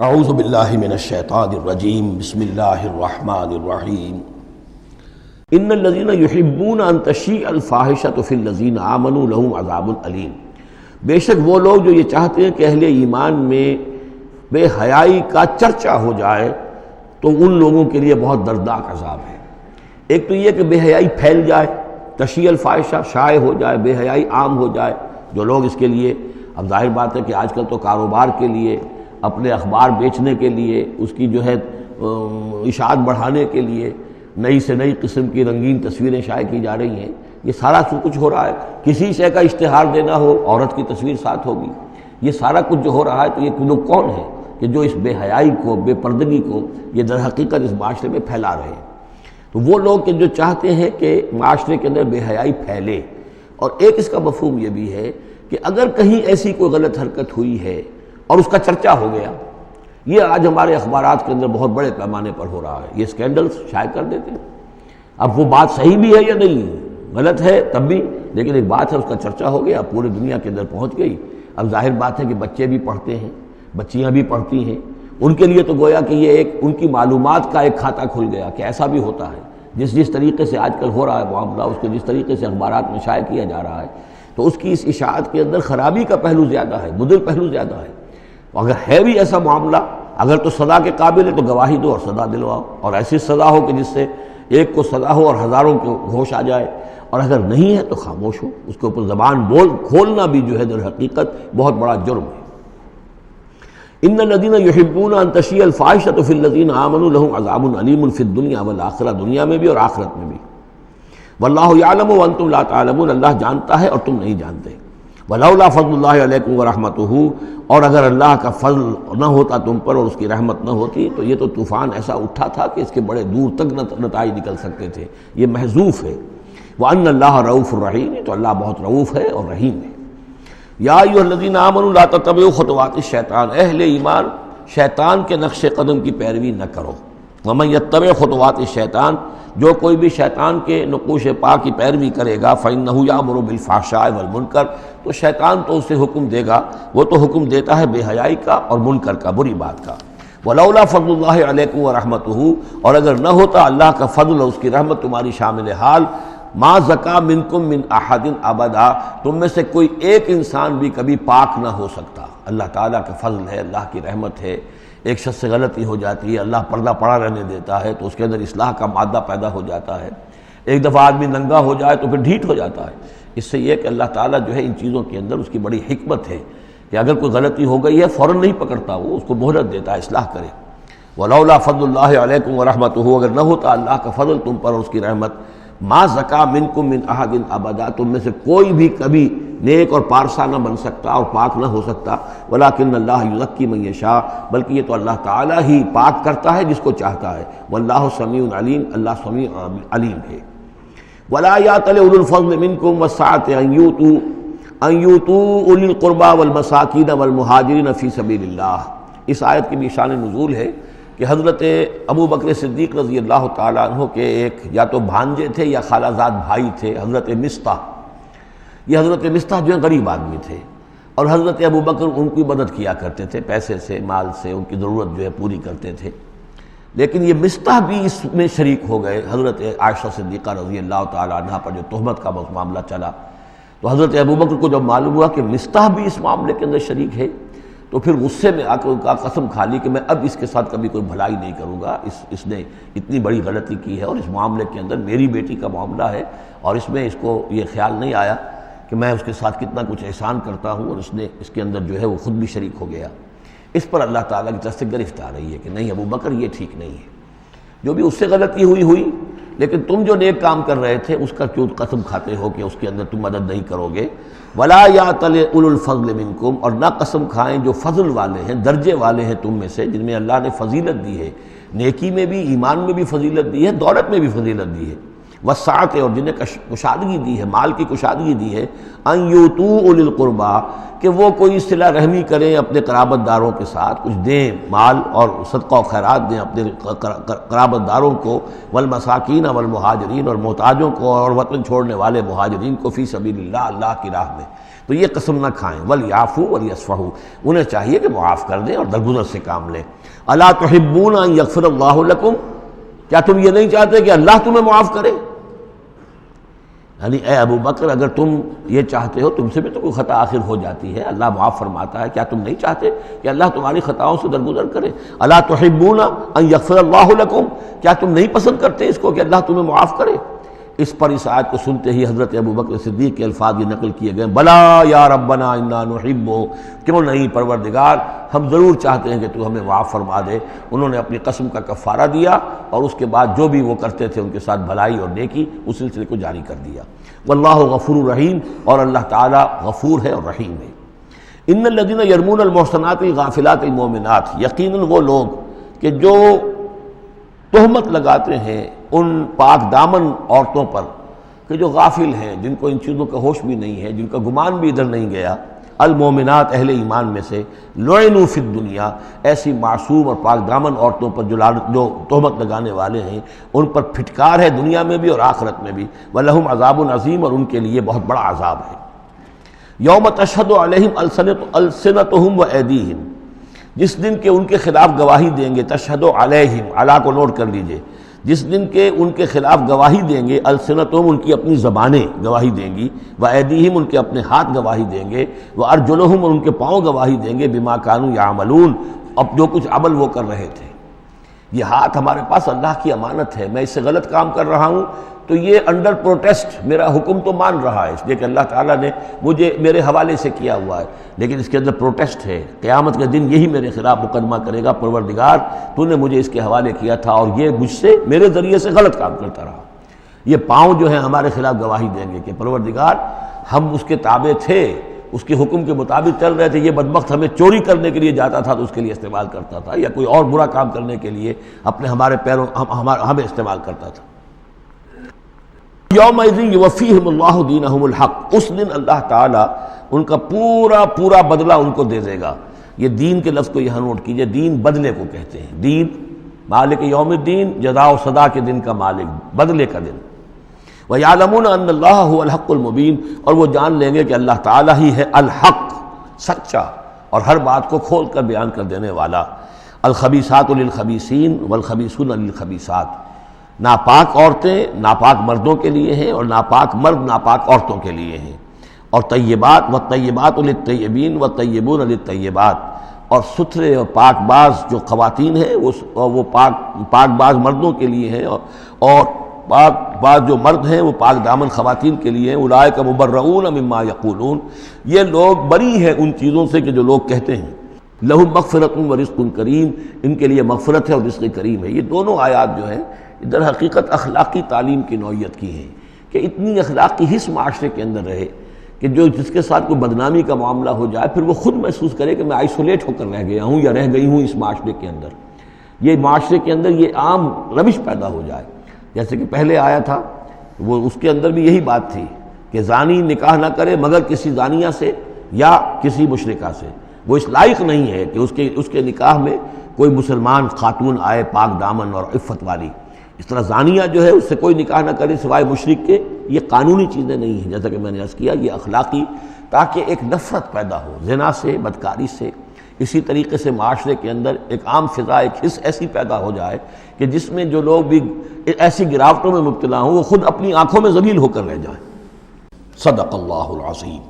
اعوذ باللہ من الشیطان الرجیم بسم اللہ الرحمن الرحیم ان الذین یحبون ان تشیع الفاحشۃ فی الذین آمنوا لہم عذاب علیم، بے شک وہ لوگ جو یہ چاہتے ہیں کہ اہل ایمان میں بے حیائی کا چرچا ہو جائے تو ان لوگوں کے لیے بہت دردناک عذاب ہے۔ ایک تو یہ کہ بے حیائی پھیل جائے، تشیع الفاحشہ شائع ہو جائے، بے حیائی عام ہو جائے، جو لوگ اس کے لیے، اب ظاہر بات ہے کہ آج کل تو کاروبار کے لیے، اپنے اخبار بیچنے کے لیے، اس کی جو ہے اشاعت بڑھانے کے لیے نئی سے نئی قسم کی رنگین تصویریں شائع کی جا رہی ہیں، یہ سارا کچھ ہو رہا ہے۔ کسی شے کا اشتہار دینا ہو، عورت کی تصویر ساتھ ہوگی، یہ سارا کچھ جو ہو رہا ہے، تو یہ لوگ کون ہیں کہ جو اس بے حیائی کو، بے پردگی کو یہ در حقیقت اس معاشرے میں پھیلا رہے ہیں؟ تو وہ لوگ کہ جو چاہتے ہیں کہ معاشرے کے اندر بے حیائی پھیلے، اور ایک اس کا مفہوم یہ بھی ہے کہ اگر کہیں ایسی کوئی غلط حرکت ہوئی ہے اور اس کا چرچا ہو گیا، یہ آج ہمارے اخبارات کے اندر بہت بڑے پیمانے پر ہو رہا ہے، یہ اسکینڈلز شائع کر دیتے ہیں۔ اب وہ بات صحیح بھی ہے یا نہیں، غلط ہے تب بھی، لیکن ایک بات ہے اس کا چرچا ہو گیا، پوری دنیا کے اندر پہنچ گئی۔ اب ظاہر بات ہے کہ بچے بھی پڑھتے ہیں، بچیاں بھی پڑھتی ہیں، ان کے لیے تو گویا کہ یہ ایک ان کی معلومات کا ایک کھاتہ کھل گیا کہ ایسا بھی ہوتا ہے۔ جس طریقے سے آج کل ہو رہا ہے معاملہ، اس کے جس طریقے سے اخبارات میں شائع کیا جا رہا ہے، تو اس کی اس اشاعت کے اندر خرابی کا پہلو زیادہ ہے، مضر پہلو زیادہ ہے۔ اگر ہے بھی ایسا معاملہ، اگر تو سزا کے قابل ہے تو گواہی دو اور سزا دلواؤ، اور ایسی سزا ہو کہ جس سے ایک کو سزا ہو اور ہزاروں کو ہوش آ جائے، اور اگر نہیں ہے تو خاموش ہو، اس کے اوپر زبان کھولنا بھی جو ہے در حقیقت بہت بڑا جرم ہے۔ ان الذین یحبون ان تشیع الفاحشۃ فی الذین آمنوا لہم عذاب علیم فی الدنیا والآخرہ، دنیا میں بھی اور آخرت میں بھی۔ واللہ یعلم وانتم لا تعلمون، اللہ جانتا ہے اور تم نہیں جانتے۔ ولولا فضل اللہ علیکم ورحمتہ، اور اگر اللہ کا فضل نہ ہوتا تم پر اور اس کی رحمت نہ ہوتی تو یہ تو طوفان ایسا اٹھا تھا کہ اس کے بڑے دور تک نتائج نکل سکتے تھے، یہ محذوف ہے۔ وان اللہ رؤوف الرحیم، تو اللہ بہت رؤوف ہے اور رحیم ہے۔ یا ایھا الذین آمنوا لا تتبعوا خطوات الشیطان، اہل ایمان شیطان کے نقش قدم کی پیروی نہ کرو۔ ومن یتبع خطوات الشیطان، جو کوئی بھی شیطان کے نقوش پا کی پیروی کرے گا، فإنہ یأمر بالفحشاء والمنکر، تو شیطان تو اسے حکم دے گا، وہ تو حکم دیتا ہے بے حیائی کا اور منکر کا، بری بات کا۔ ولولا فضل اللہ علیکم ورحمتہ، اور اگر نہ ہوتا اللہ کا فضل اور اس کی رحمت تمہاری شامل حال، ما زکا منکم من احد ابدا، تم میں سے کوئی ایک انسان بھی کبھی پاک نہ ہو سکتا۔ اللہ تعالیٰ کا فضل ہے، اللہ کی رحمت ہے، ایک شخص سے غلطی ہو جاتی ہے، اللہ پردہ پڑا رہنے دیتا ہے تو اس کے اندر اصلاح کا مادہ پیدا ہو جاتا ہے۔ ایک دفعہ آدمی ننگا ہو جائے تو پھر ڈھیٹ ہو جاتا ہے۔ اس سے یہ کہ اللہ تعالیٰ جو ہے ان چیزوں کے اندر اس کی بڑی حکمت ہے کہ اگر کوئی غلطی ہو گئی ہے فوراً نہیں پکڑتا، وہ اس کو مہلت دیتا ہے، اصلاح کرے۔ ولولا فضل اللہ علیکم ورحمتہ، اگر نہ ہوتا اللہ کا فضل تم پر اور اس کی رحمت، ما زکا منکم من احد ابدا، تم میں سے کوئی بھی کبھی نیک اور پارسا نہ بن سکتا اور پاک نہ ہو سکتا۔ ولکن اللہ یزکی من یشاء، بلکہ یہ تو اللہ تعالیٰ ہی پاک کرتا ہے جس کو چاہتا ہے۔ واللہ سمیع علیم، اللہ سمیع علیم ہے۔ ولا یأتل اولو الفضل منکم والسعة ان یؤتوا اولی القربى والمساکین والمہاجرین فی سبیل اللہ۔ اس آیت کی بھی شان نزول ہے کہ حضرت ابو بکر صدیق رضی اللہ تعالیٰ عنہ کے ایک یا تو بھانجے تھے یا خالہ زاد بھائی تھے، حضرت مصطح۔ یہ حضرت مصطح جو ہے غریب آدمی تھے، اور حضرت ابو بکر ان کی مدد کیا کرتے تھے، پیسے سے، مال سے ان کی ضرورت جو ہے پوری کرتے تھے۔ لیکن یہ مصطح بھی اس میں شریک ہو گئے۔ حضرت عائشہ صدیقہ رضی اللہ تعالیٰ عنہ پر جو تہمت کا معاملہ چلا، تو حضرت ابو بکر کو جب معلوم ہوا کہ مصطح بھی اس معاملے کے اندر شریک ہے، تو پھر غصے میں آ کر ان کا قسم کھا لی کہ میں اب اس کے ساتھ کبھی کوئی بھلائی نہیں کروں گا، اس نے اتنی بڑی غلطی کی ہے، اور اس معاملے کے اندر میری بیٹی کا معاملہ ہے، اور اس میں اس کو یہ خیال نہیں آیا کہ میں اس کے ساتھ کتنا کچھ احسان کرتا ہوں، اور اس نے اس کے اندر جو ہے وہ خود بھی شریک ہو گیا۔ اس پر اللہ تعالیٰ کی طرف سے گرفت آ رہی ہے کہ نہیں ابو بکر یہ ٹھیک نہیں ہے، جو بھی اس سے غلطی ہوئی، لیکن تم جو نیک کام کر رہے تھے اس کا کیوں قسم کھاتے ہو کہ اس کے اندر تم مدد نہیں کرو گے۔ ولا یأتل اولو الفضل منکم، اور نہ قسم کھائیں جو فضل والے ہیں، درجے والے ہیں تم میں سے، جن میں اللہ نے فضیلت دی ہے، نیکی میں بھی، ایمان میں بھی فضیلت دی ہے، دولت میں بھی فضیلت دی ہے۔ وسعت اور جنہیں کشادگی دی ہے، مال کی کشادگی دی ہے، ان یؤتوا اولی القربا کہ وہ کوئی صلہ رحمی کریں اپنے قرابت داروں کے ساتھ، کچھ دیں مال اور صدقہ و خیرات دیں اپنے قرابت داروں کو، والمساکین والمہاجرین اور محتاجوں کو اور وطن چھوڑنے والے مہاجرین کو، فی سبیل اللہ، اللہ کی راہ میں، تو یہ قسم نہ کھائیں، ولیعفوا ولیصفحوا انہیں چاہیے کہ معاف کر دیں اور درگزر سے کام لیں۔ الا تحبون ان یغفر اللہ لکم کیا تم یہ نہیں چاہتے کہ اللہ تمہیں معاف کرے؟ یعنی اے ابو بکر اگر تم یہ چاہتے ہو، تم سے بھی تو کوئی خطا آخر ہو جاتی ہے، اللہ معاف فرماتا ہے، کیا تم نہیں چاہتے کہ اللہ تمہاری خطاؤں سے درگزر کرے؟ الا تحبون ان یغفر اللہ لکم کیا تم نہیں پسند کرتے اس کو کہ اللہ تمہیں معاف کرے؟ اس پر اس آیت کو سنتے ہی حضرت ابو بکر صدیق کے الفاظ یہ نقل کیے گئے، بلا یا ربنا انا نحب، کیوں نہیں پروردگار ہم ضرور چاہتے ہیں کہ تو ہمیں معاف فرما دے۔ انہوں نے اپنی قسم کا کفارہ دیا اور اس کے بعد جو بھی وہ کرتے تھے ان کے ساتھ بھلائی اور نیکی اس سلسلے کو جاری کر دیا۔ واللہ غفور رحیم اور اللہ تعالی غفور ہے اور رحیم ہے۔ ان الذین یرمون المحصنات الغافلات المؤمنات، یقیناً وہ لوگ کہ جو تہمت لگاتے ہیں ان پاک دامن عورتوں پر کہ جو غافل ہیں، جن کو ان چیزوں کا ہوش بھی نہیں ہے، جن کا گمان بھی ادھر نہیں گیا، المومنات اہل ایمان میں سے، لعنوا فی الدنیا ایسی معصوم اور پاک دامن عورتوں پر جو تہمت لگانے والے ہیں ان پر پھٹکار ہے دنیا میں بھی اور آخرت میں بھی، ولہم عذاب عظیم اور ان کے لیے بہت بڑا عذاب ہے۔ یوم تشہد علیہم السنتہم وایدیہم، جس دن کے ان کے خلاف گواہی دیں گے، تشہد علیہم، علی کو نوٹ کر لیجئے، جس دن کے ان کے خلاف گواہی دیں گے، السنتہم ان کی اپنی زبانیں گواہی دیں گی، وایدیہم ان کے اپنے ہاتھ گواہی دیں گے، وارجلہم اور ان کے پاؤں گواہی دیں گے، بما کانوا یعملون اب جو کچھ عمل وہ کر رہے تھے۔ یہ ہاتھ ہمارے پاس اللہ کی امانت ہے، میں اس سے غلط کام کر رہا ہوں تو یہ انڈر پروٹیسٹ میرا حکم تو مان رہا ہے، اس لیے کہ اللہ تعالیٰ نے مجھے میرے حوالے سے کیا ہوا ہے، لیکن اس کے اندر پروٹیسٹ ہے، قیامت کے دن یہی میرے خلاف مقدمہ کرے گا، پروردگار تو نے مجھے اس کے حوالے کیا تھا اور یہ مجھ سے میرے ذریعے سے غلط کام کرتا رہا۔ یہ پاؤں جو ہیں ہمارے خلاف گواہی دیں گے کہ پروردگار ہم اس کے تابع تھے، اس کے حکم کے مطابق چل رہے تھے، یہ بدبخت ہمیں چوری کرنے کے لیے جاتا تھا تو اس کے لیے استعمال کرتا تھا، یا کوئی اور برا کام کرنے کے لیے ہمارے پیروں ہمیں استعمال کرتا تھا۔ یومئذ یوفیہم اللہ دینہم الحق، اس دن اللہ تعالیٰ ان کا پورا بدلہ ان کو دے دے گا۔ یہ دین کے لفظ کو یہاں نوٹ کیجئے، دین بدلے کو کہتے ہیں، دین مالک یوم الدین، جزا و سزا کے دن کا مالک، بدلے کا دن۔ وَيَعْلَمُونَ أَنَّ اللَّهَ هُوَ الْحَقُّ الْمُبِينُ، اور وہ جان لیں گے کہ اللہ تعالیٰ ہی ہے الحق، سچا اور ہر بات کو کھول کر بیان کر دینے والا۔ الخبیثات للخبیثین والخبیثون للخبیثات، ناپاک عورتیں ناپاک مردوں کے لیے ہیں اور ناپاک مرد ناپاک عورتوں کے لیے ہیں، اور طیبات والطیبات للطیبین والطیبون للطیبات، اور ستھرے اور پاک باز جو خواتین ہیں وہ پاک باز مردوں کے لیے ہیں، اور پاک باز جو مرد ہیں وہ پاک دامن خواتین کے لیے ہیں۔ اولئک مبرؤون مما یقولون، یہ لوگ بری ہیں ان چیزوں سے کہ جو لوگ کہتے ہیں۔ لہم مغفرۃ ورزق کریم، ان کے لیے مغفرت ہے اور رزق کریم ہے۔ یہ دونوں آیات جو ہیں در حقیقت اخلاقی تعلیم کی نوعیت کی ہیں کہ اتنی اخلاقی حس معاشرے کے اندر رہے کہ جس کے ساتھ کوئی بدنامی کا معاملہ ہو جائے پھر وہ خود محسوس کرے کہ میں آئسولیٹ ہو کر رہ گیا ہوں یا رہ گئی ہوں اس معاشرے کے اندر، یہ معاشرے کے اندر یہ عام روش پیدا ہو جائے۔ جیسے کہ پہلے آیا تھا وہ اس کے اندر بھی یہی بات تھی کہ زانی نکاح نہ کرے مگر کسی زانیہ سے یا کسی مشرکہ سے، وہ اس لائق نہیں ہے کہ اس کے نکاح میں کوئی مسلمان خاتون آئے پاک دامن اور عفت والی۔ اس طرح زانیہ جو ہے اس سے کوئی نکاح نہ کرے سوائے مشرک کے، یہ قانونی چیزیں نہیں ہیں، جیسا کہ میں نے عرض کیا یہ اخلاقی، تاکہ ایک نفرت پیدا ہو زنا سے، بدکاری سے۔ اسی طریقے سے معاشرے کے اندر ایک عام فضا، ایک حس ایسی پیدا ہو جائے کہ جس میں جو لوگ بھی ایسی گراوٹوں میں مبتلا ہوں وہ خود اپنی آنکھوں میں ذلیل ہو کر رہ جائیں۔ صدق اللہ العظیم۔